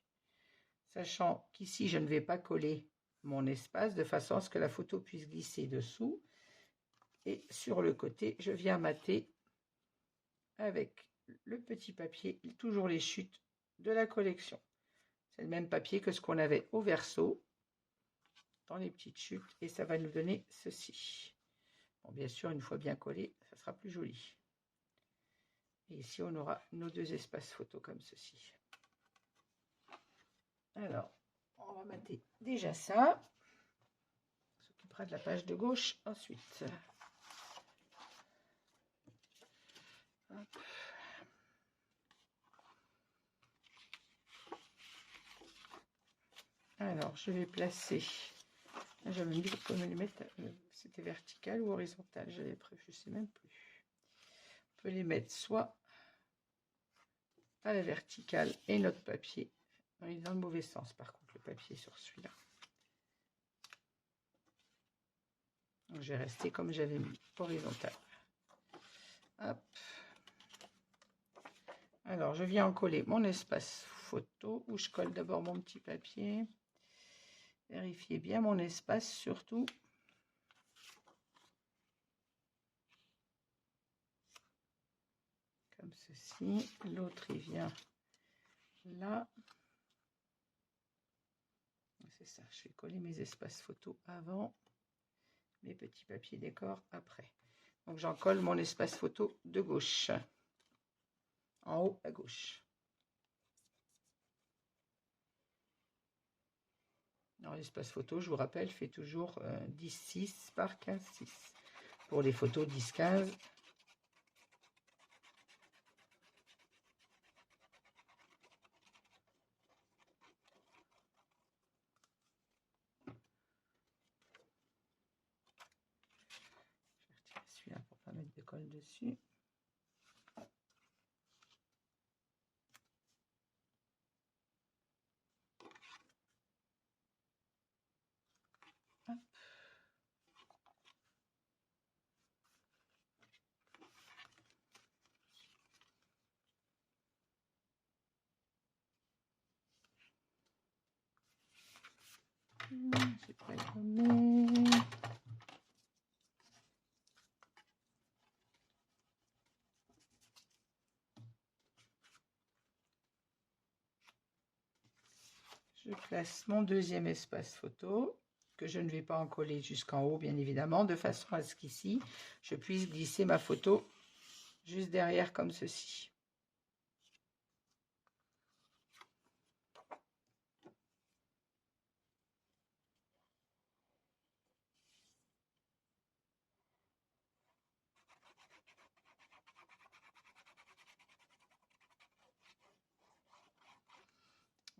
Sachant qu'ici je ne vais pas coller mon espace de façon à ce que la photo puisse glisser dessous. Et sur le côté, je viens mater avec le petit papier, toujours les chutes de la collection. C'est le même papier que ce qu'on avait au verso, dans les petites chutes, et ça va nous donner ceci. Bon, bien sûr, une fois bien collé, ça sera plus joli. Et ici, on aura nos deux espaces photos comme ceci. Alors, on va mater déjà ça. On s'occupera de la page de gauche ensuite. Hop. Alors, je vais placer. J'avais mis qu'on me les mettre. C'était vertical ou horizontal. J'avais prévu, je ne sais même plus. On peut les mettre soit à la verticale et notre papier. Non, il est dans le mauvais sens, par contre, le papier sur celui-là. Donc, j'ai resté comme j'avais mis, horizontal. Hop. Alors, je viens en coller mon espace photo où je colle d'abord mon petit papier. Vérifiez bien mon espace surtout. Comme ceci. L'autre, il vient là. C'est ça, je vais coller mes espaces photo avant, mes petits papiers décor après. Donc, j'en colle mon espace photo de gauche. En haut à gauche. Alors, l'espace photo, je vous rappelle, fait toujours 10,6 par 15,6. Pour les photos 10-15. Je vais retirer celui-là pour ne pas mettre de colle dessus. Hop. J'ai pas gommé. Je place mon deuxième espace photo, que je ne vais pas en coller jusqu'en haut, bien évidemment, de façon à ce qu'ici, je puisse glisser ma photo juste derrière comme ceci.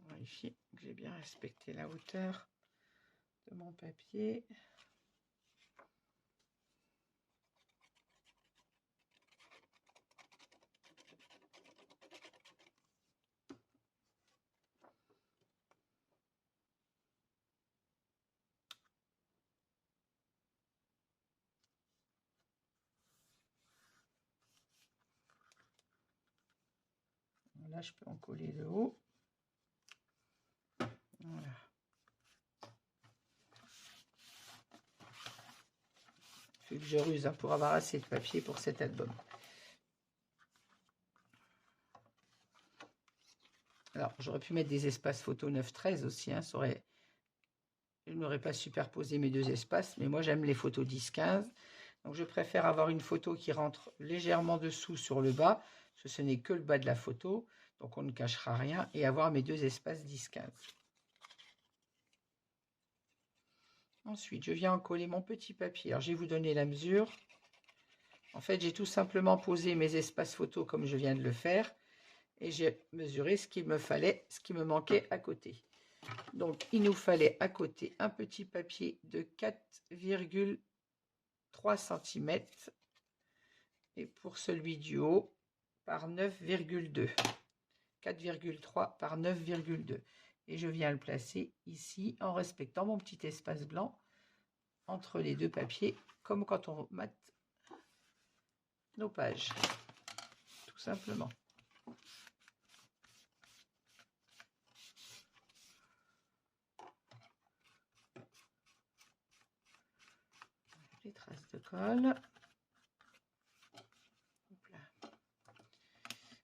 Vérifier que j'ai bien respecté la hauteur de mon papier. Là, je peux en coller le haut. Voilà. Il faut que je ruse pour avoir assez de papier pour cet album. Alors, j'aurais pu mettre des espaces photo 9-13 aussi. Hein, je n'aurais pas superposé mes deux espaces, mais moi, j'aime les photos 10-15. Donc, je préfère avoir une photo qui rentre légèrement dessous sur le bas, parce que ce n'est que le bas de la photo, donc on ne cachera rien, et avoir mes deux espaces 10-15. Ensuite, je viens en coller mon petit papier. Alors, je vais vous donner la mesure. En fait, j'ai tout simplement posé mes espaces photos comme je viens de le faire. Et j'ai mesuré ce qu'il me fallait, ce qui me manquait à côté. Donc, il nous fallait à côté un petit papier de 4,3 cm. Et pour celui du haut, par 9,2. 4,3 par 9,2. et je viens le placer ici en respectant mon petit espace blanc entre les deux papiers, comme quand on mate nos pages, tout simplement. Les traces de colle.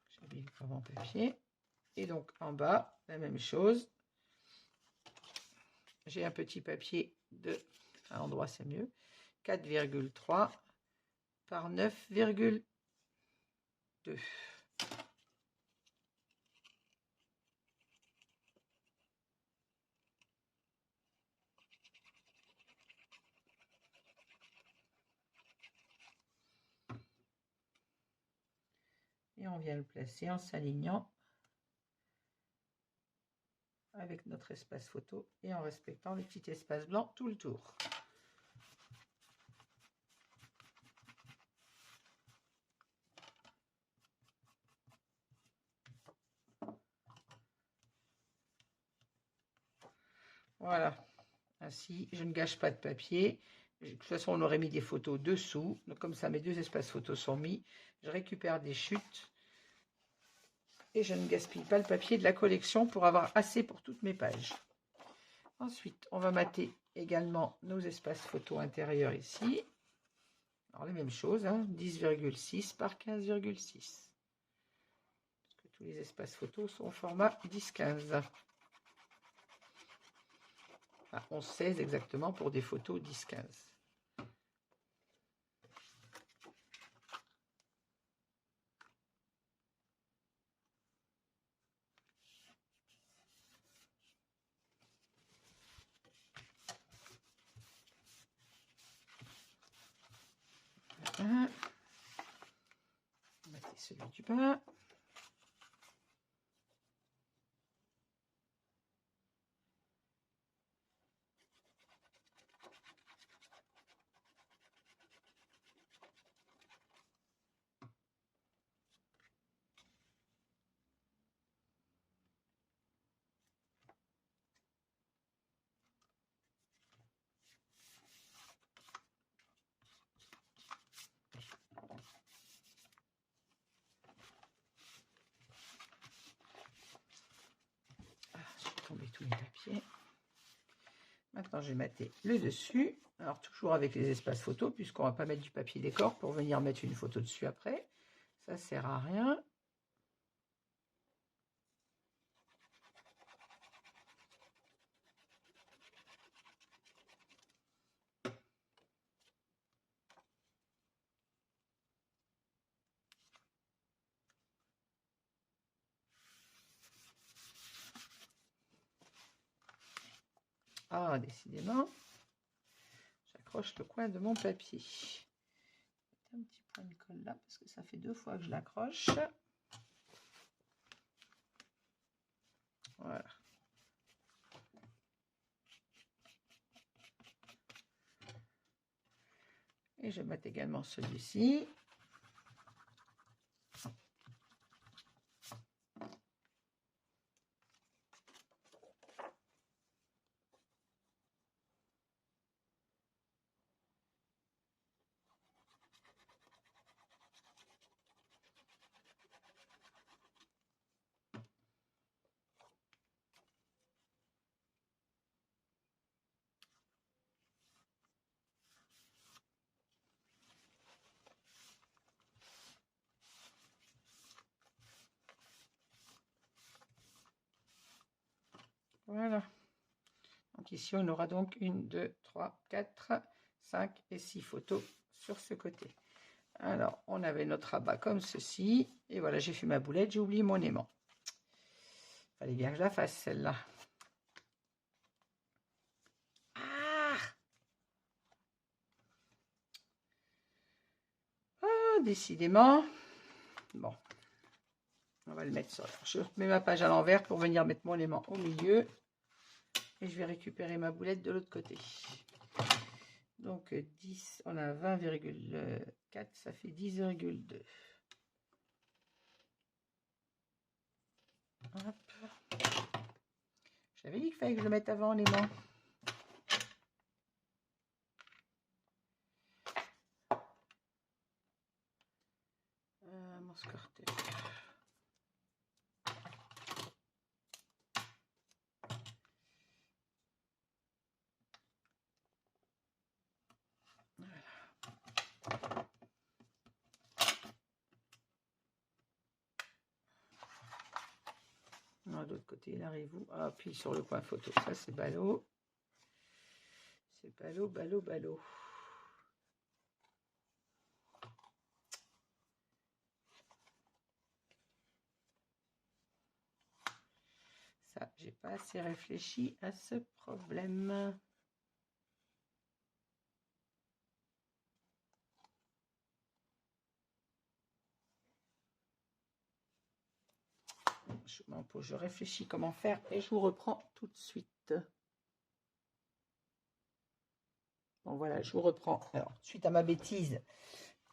J'habille pas mon papier. Et donc en bas, la même chose. J'ai un petit papier de, à l'endroit c'est mieux, 4,3 par 9,2. Et on vient le placer en s'alignant avec notre espace photo et en respectant le petit espace blanc tout le tour. Voilà, ainsi je ne gâche pas de papier. De toute façon, on aurait mis des photos dessous. Donc, comme ça, mes deux espaces photos sont mis. Je récupère des chutes et je ne gaspille pas le papier de la collection pour avoir assez pour toutes mes pages. Ensuite, on va mater également nos espaces photos intérieurs ici. Alors, les mêmes choses, hein, 10,6 par 15,6. Parce que tous les espaces photos sont au format 10-15. Enfin, 11-16 exactement pour des photos 10-15. On va mater celui du bas. J'ai tombé tous les papiers. Maintenant, j'ai maté le dessus. Alors, toujours avec les espaces photos, puisqu'on ne va pas mettre du papier décor pour venir mettre une photo dessus après. Ça ne sert à rien. Ah, décidément, j'accroche le coin de mon papier. Un petit point de colle là, parce que ça fait 2 fois que je l'accroche. Voilà. Et je mate également celui-ci. Voilà. Donc ici, on aura donc 1, 2, 3, 4, 5 et 6 photos sur ce côté. Alors, on avait notre rabat comme ceci. Et voilà, j'ai fait ma boulette, j'ai oublié mon aimant. Fallait bien que je la fasse, celle-là. Ah, décidément. Bon. On va le mettre sur. Je mets ma page à l'envers pour venir mettre mon aimant au milieu. Et je vais récupérer ma boulette de l'autre côté. Donc 10, on a 20,4, ça fait 10,2. J'avais dit qu'il fallait que je le mette avant l'aimant. Mon scorter. De l'autre côté, il arrive où? Ah, puis sur le coin photo. Ça, c'est ballot. C'est ballot, ballot, ballot. Ça, j'ai pas assez réfléchi à ce problème. Je réfléchis comment faire et je vous reprends tout de suite. Bon voilà, je vous reprends. Alors, suite à ma bêtise,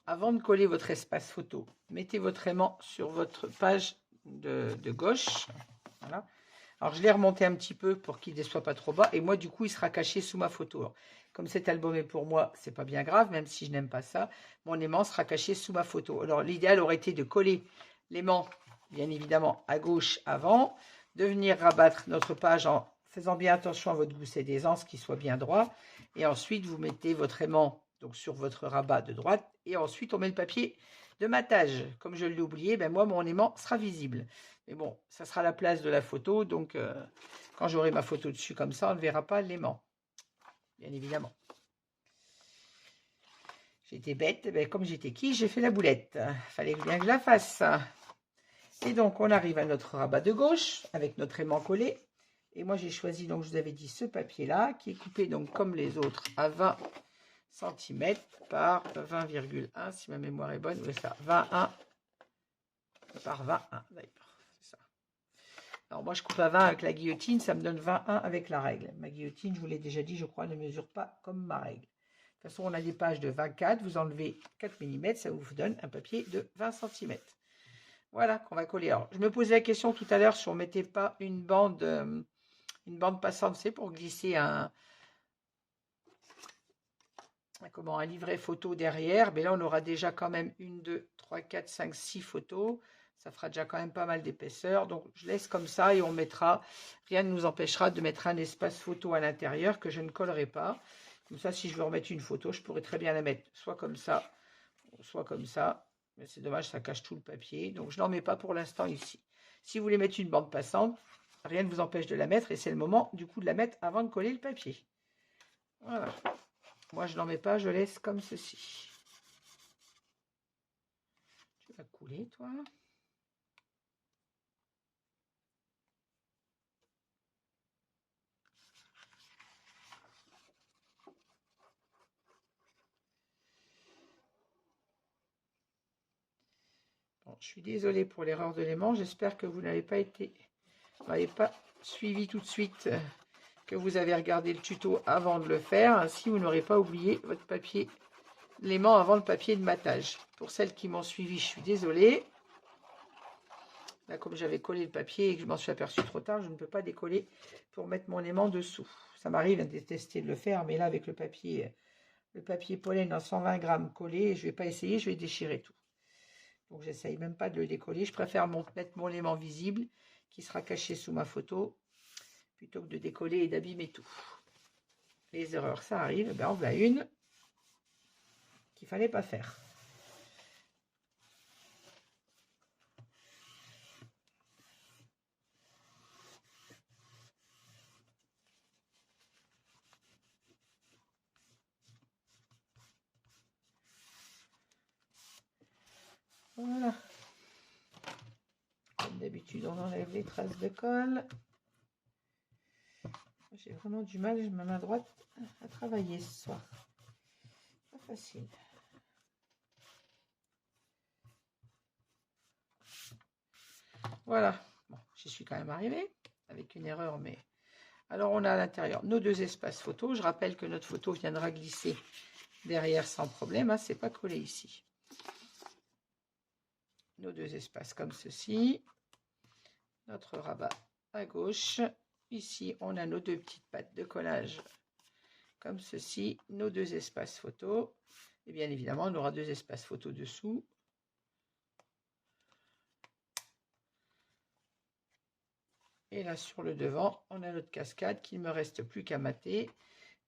avant de coller votre espace photo, mettez votre aimant sur votre page de gauche. Voilà. Alors, je l'ai remonté un petit peu pour qu'il ne soit pas trop bas. Et moi, du coup, il sera caché sous ma photo. Alors, comme cet album est pour moi, c'est pas bien grave, même si je n'aime pas ça. Mon aimant sera caché sous ma photo. Alors, l'idéal aurait été de coller l'aimant, bien évidemment, à gauche avant, de venir rabattre notre page en faisant bien attention à votre gousset d'aisance, qu'il soit bien droit. Et ensuite, vous mettez votre aimant donc, sur votre rabat de droite. Et ensuite, on met le papier de matage. Comme je l'ai oublié, ben moi, mon aimant sera visible. Mais bon, ça sera la place de la photo. Donc, quand j'aurai ma photo dessus comme ça, on ne verra pas l'aimant. Bien évidemment. J'étais bête. Ben, comme j'étais qui, j'ai fait la boulette. Fallait bien que je la fasse. Et donc, on arrive à notre rabat de gauche avec notre aimant collé. Et moi, j'ai choisi, donc je vous avais dit, ce papier-là, qui est coupé donc comme les autres à 20 cm par 20,1, si ma mémoire est bonne. Oui, ça, 21 par 21, d'ailleurs. C'est ça. Alors, moi, je coupe à 20 avec la guillotine, ça me donne 21 avec la règle. Ma guillotine, je vous l'ai déjà dit, je crois, ne mesure pas comme ma règle. De toute façon, on a des pages de 24, vous enlevez 4 mm, ça vous donne un papier de 20 cm. Voilà, qu'on va coller. Alors, je me posais la question tout à l'heure si on ne mettait pas une bande passante, c'est pour glisser un livret photo derrière. Mais là, on aura déjà quand même 1, 2, 3, 4, 5, 6 photos. Ça fera déjà quand même pas mal d'épaisseur. Donc, je laisse comme ça et on mettra, rien ne nous empêchera de mettre un espace photo à l'intérieur que je ne collerai pas. Comme ça, si je veux remettre une photo, je pourrais très bien la mettre soit comme ça, soit comme ça. Mais c'est dommage, ça cache tout le papier. Donc, je n'en mets pas pour l'instant ici. Si vous voulez mettre une bande passante, rien ne vous empêche de la mettre. Et c'est le moment, du coup, de la mettre avant de coller le papier. Voilà. Moi, je n'en mets pas, je laisse comme ceci. Tu vas couler, toi. Bon, je suis désolée pour l'erreur de l'aimant. J'espère que vous n'avez pas suivi tout de suite, que vous avez regardé le tuto avant de le faire. Ainsi, vous n'aurez pas oublié votre papier, l'aimant avant le papier de matage. Pour celles qui m'ont suivi, je suis désolée. Là, comme j'avais collé le papier et que je m'en suis aperçu trop tard, je ne peux pas décoller pour mettre mon aimant dessous. Ça m'arrive à détester de le faire, mais là, avec le papier pollen en 120 grammes collé, je ne vais pas essayer, je vais déchirer tout. Donc, j'essaye même pas de le décoller. Je préfère mettre mon aimant visible qui sera caché sous ma photo plutôt que de décoller et d'abîmer tout. Les erreurs, ça arrive. Ben, en voilà une qu'il ne fallait pas faire. Voilà. Comme d'habitude, on enlève les traces de colle. J'ai vraiment du mal, ma main droite, à travailler ce soir. Pas facile. Voilà. Bon, j'y suis quand même arrivée avec une erreur, mais... Alors, on a à l'intérieur nos deux espaces photo. Je rappelle que notre photo viendra glisser derrière sans problème. Hein, c'est pas collé ici. Nos deux espaces comme ceci. Notre rabat à gauche. ici, on a nos 2 petites pattes de collage, comme ceci, nos 2 espaces photos. Et bien évidemment, on aura 2 espaces photos dessous. Et là, sur le devant, on a notre cascade qu'il ne me reste plus qu'à mater.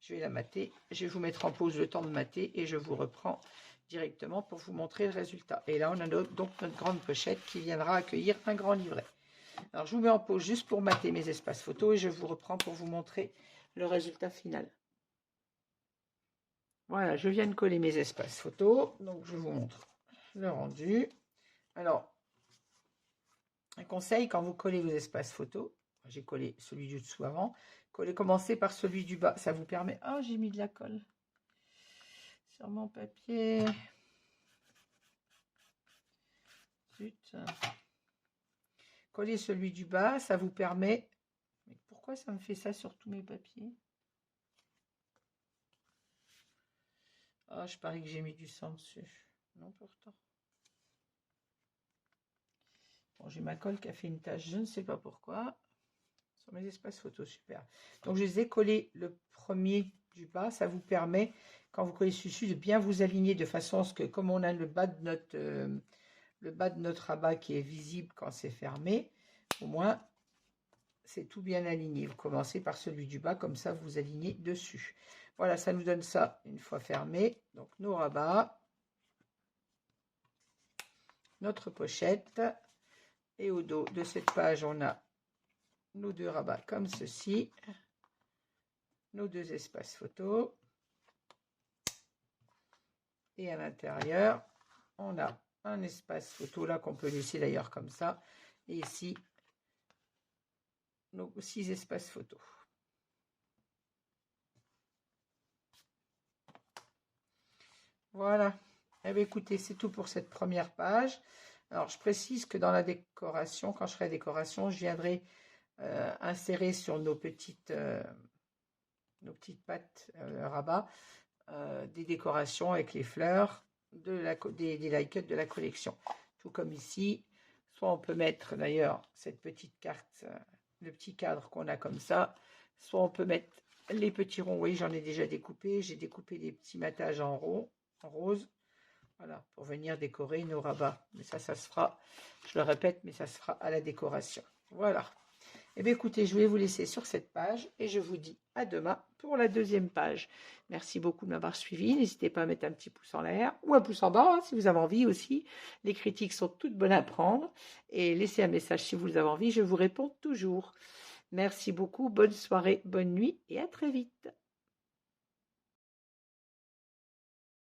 Je vais la mater. Je vais vous mettre en pause le temps de mater et je vous reprends directement pour vous montrer le résultat. Et là, on a donc notre grande pochette qui viendra accueillir un grand livret. Alors, je vous mets en pause juste pour mater mes espaces photos et je vous reprends pour vous montrer le résultat final. Voilà, je viens de coller mes espaces photos. Donc, je vous montre le rendu. Alors, un conseil, quand vous collez vos espaces photos, j'ai collé celui du dessous avant, commencez par celui du bas. Ça vous permet... Oh, j'ai mis de la colle sur mon papier. Zut. Collez celui du bas, ça vous permet... Mais pourquoi ça me fait ça sur tous mes papiers? Oh, je parie que j'ai mis du sang dessus. Non, pourtant. Bon, j'ai ma colle qui a fait une tache, je ne sais pas pourquoi. Sur mes espaces photos, super. Donc, je les ai collés le premier du bas. Ça vous permet, quand vous collez dessus, de bien vous aligner de façon à ce que, comme on a le bas de notre rabat qui est visible quand c'est fermé, au moins, c'est tout bien aligné. Vous commencez par celui du bas, comme ça, vous alignez dessus. Voilà, ça nous donne ça une fois fermé. Donc, nos rabats, notre pochette. Et au dos de cette page, on a nos 2 rabats comme ceci, nos 2 espaces photos. Et à l'intérieur, on a un espace photo là qu'on peut laisser d'ailleurs comme ça. Et ici, nos 6 espaces photos. Voilà. Eh bien, écoutez, c'est tout pour cette première page. Alors, je précise que dans la décoration, quand je ferai la décoration, je viendrai insérer sur nos petites pattes rabat des décorations avec les fleurs des die cuts de la collection. Tout comme ici. Soit on peut mettre d'ailleurs cette petite carte, le petit cadre qu'on a comme ça. Soit on peut mettre les petits ronds. Oui, j'en ai déjà découpé. J'ai découpé des petits matages en rose. Voilà, pour venir décorer nos rabats. Mais ça se fera, je le répète, mais ça se fera à la décoration. Voilà. Eh bien, écoutez, je vais vous laisser sur cette page et je vous dis à demain pour la 2e page. Merci beaucoup de m'avoir suivi. N'hésitez pas à mettre un petit pouce en l'air ou un pouce en bas hein, si vous avez envie aussi. Les critiques sont toutes bonnes à prendre. Et laissez un message si vous avez envie. Je vous réponds toujours. Merci beaucoup. Bonne soirée, bonne nuit et à très vite.